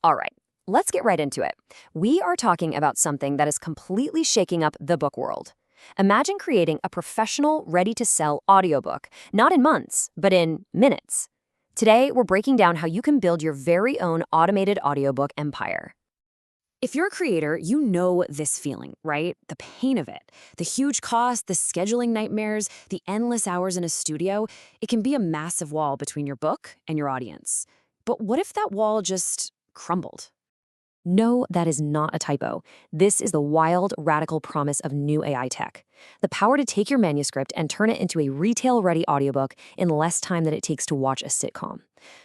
All right, let's get right into it. We are talking about something that is completely shaking up the book world. Imagine creating a professional, ready-to-sell audiobook, not in months, but in minutes. Today, we're breaking down how you can build your very own automated audiobook empire. If you're a creator, you know this feeling, right? The pain of it. The huge cost, the scheduling nightmares, the endless hours in a studio. It can be a massive wall between your book and your audience. But what if that wall just crumbled? No, that is not a typo. This is the wild, radical promise of new AI tech. The power to take your manuscript and turn it into a retail-ready audiobook in less time than it takes to watch a sitcom.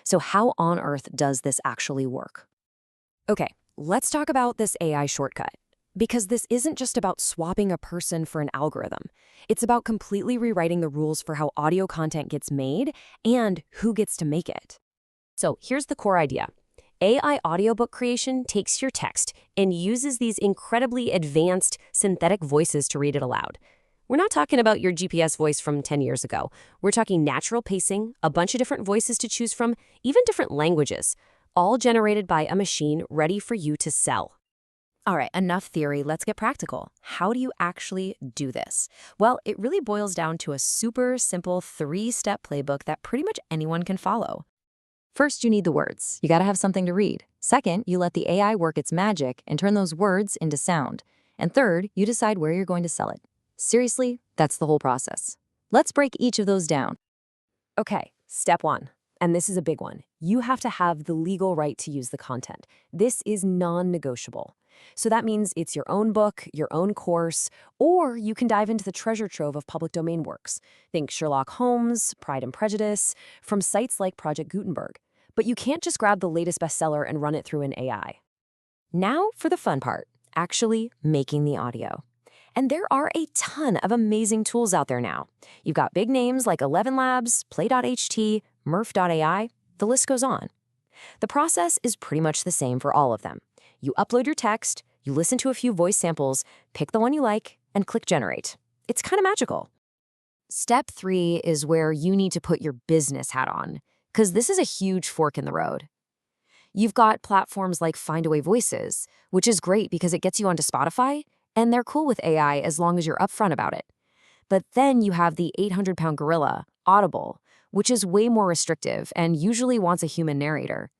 So how on earth does this actually work? Okay, let's talk about this AI shortcut. Because this isn't just about swapping a person for an algorithm. It's about completely rewriting the rules for how audio content gets made and who gets to make it. So here's the core idea. AI audiobook creation takes your text and uses these incredibly advanced synthetic voices to read it aloud. We're not talking about your GPS voice from 10 years ago. We're talking natural pacing, a bunch of different voices to choose from, even different languages, all generated by a machine ready for you to sell. All right, enough theory, let's get practical. How do you actually do this? Well, it really boils down to a super simple 3-step playbook that pretty much anyone can follow. First, you need the words. You gotta have something to read. Second, you let the AI work its magic and turn those words into sound. And third, you decide where you're going to sell it. Seriously, that's the whole process. Let's break each of those down. Okay, step 1. And this is a big one. You have to have the legal right to use the content. This is non-negotiable. So that means it's your own book, your own course, or you can dive into the treasure trove of public domain works. Think Sherlock Holmes, Pride and Prejudice, from sites like Project Gutenberg. But you can't just grab the latest bestseller and run it through an AI. Now for the fun part, actually making the audio. And there are a ton of amazing tools out there now. You've got big names like 11 Labs, Play.ht, Murph.ai, the list goes on. The process is pretty much the same for all of them. You upload your text, you listen to a few voice samples, pick the one you like, and click generate. It's kind of magical. Step 3 is where you need to put your business hat on, because this is a huge fork in the road. You've got platforms like Findaway Voices, which is great because it gets you onto Spotify, and they're cool with AI as long as you're upfront about it. But then you have the 800-pound gorilla, Audible, which is way more restrictive and usually wants a human narrator.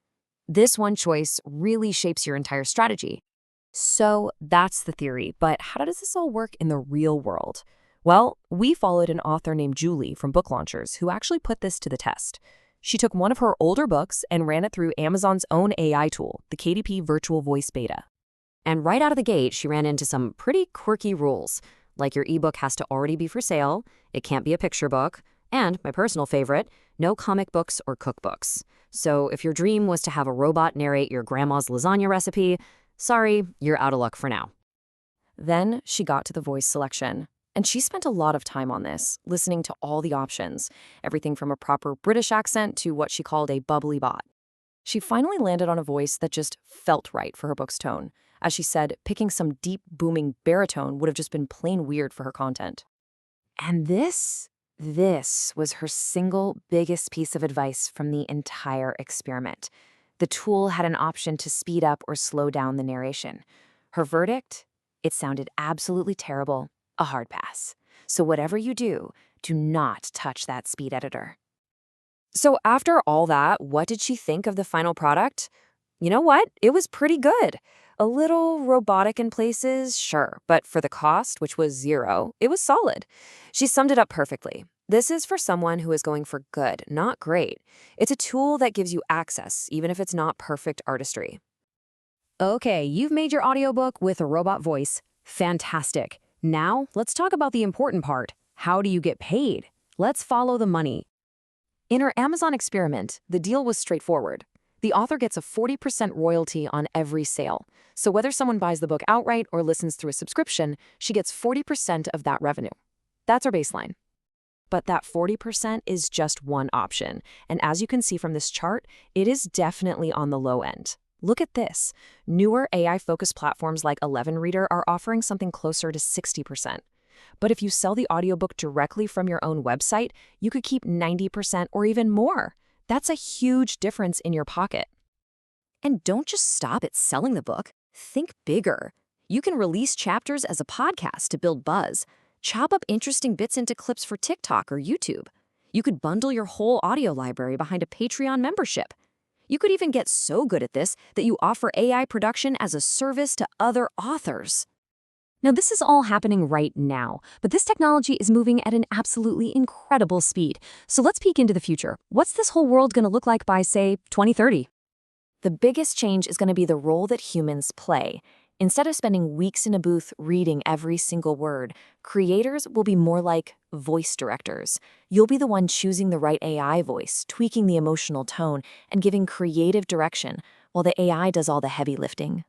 This one choice really shapes your entire strategy. So that's the theory, but how does this all work in the real world? Well, we followed an author named Julie from Book Launchers who actually put this to the test. She took one of her older books and ran it through Amazon's own AI tool, the KDP Virtual Voice Beta. And right out of the gate, she ran into some pretty quirky rules, like your ebook has to already be for sale, it can't be a picture book, and, my personal favorite, no comic books or cookbooks. So if your dream was to have a robot narrate your grandma's lasagna recipe, sorry, you're out of luck for now. Then she got to the voice selection. And she spent a lot of time on this, listening to all the options, everything from a proper British accent to what she called a bubbly bot. She finally landed on a voice that just felt right for her book's tone. As she said, picking some deep, booming baritone would have just been plain weird for her content. And this was her single biggest piece of advice from the entire experiment. The tool had an option to speed up or slow down the narration. Her verdict? It sounded absolutely terrible. A hard pass. So whatever you do not touch that speed editor. So after all that, what did she think of the final product? You know what? It was pretty good. A little robotic in places, sure, but for the cost, which was zero, it was solid. She summed it up perfectly. This is for someone who is going for good, not great. It's a tool that gives you access, even if it's not perfect artistry. Okay, you've made your audiobook with a robot voice. Fantastic. Now, let's talk about the important part. How do you get paid? Let's follow the money. In her Amazon experiment, the deal was straightforward. The author gets a 40% royalty on every sale. So whether someone buys the book outright or listens through a subscription, she gets 40% of that revenue. That's our baseline. But that 40% is just one option. And as you can see from this chart, it is definitely on the low end. Look at this. Newer AI-focused platforms like 11 Reader are offering something closer to 60%. But if you sell the audiobook directly from your own website, you could keep 90% or even more. That's a huge difference in your pocket. And don't just stop at selling the book. Think bigger. You can release chapters as a podcast to build buzz. Chop up interesting bits into clips for TikTok or YouTube. You could bundle your whole audio library behind a Patreon membership. You could even get so good at this that you offer AI production as a service to other authors. Now, this is all happening right now, but this technology is moving at an absolutely incredible speed. So let's peek into the future. What's this whole world going to look like by, say, 2030? The biggest change is going to be the role that humans play. Instead of spending weeks in a booth reading every single word, creators will be more like voice directors. You'll be the one choosing the right AI voice, tweaking the emotional tone, and giving creative direction, while the AI does all the heavy lifting.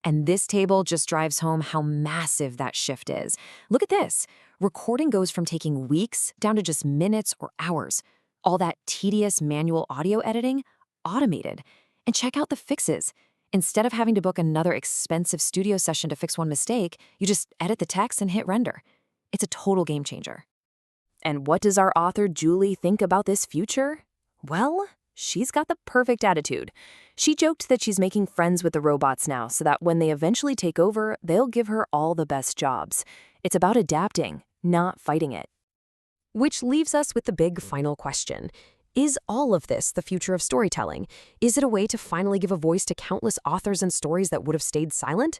And this table just drives home how massive that shift is. Look at this. Recording goes from taking weeks down to just minutes or hours. All that tedious manual audio editing, automated. And check out the fixes. Instead of having to book another expensive studio session to fix one mistake, you just edit the text and hit render. It's a total game changer. And what does our author Julie think about this future? Well, she's got the perfect attitude. She joked that she's making friends with the robots now so that when they eventually take over, they'll give her all the best jobs. It's about adapting, not fighting it. Which leaves us with the big final question. Is all of this the future of storytelling? Is it a way to finally give a voice to countless authors and stories that would have stayed silent?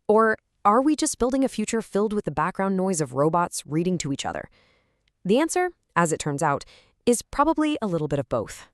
Or are we just building a future filled with the background noise of robots reading to each other? The answer, as it turns out, is probably a little bit of both.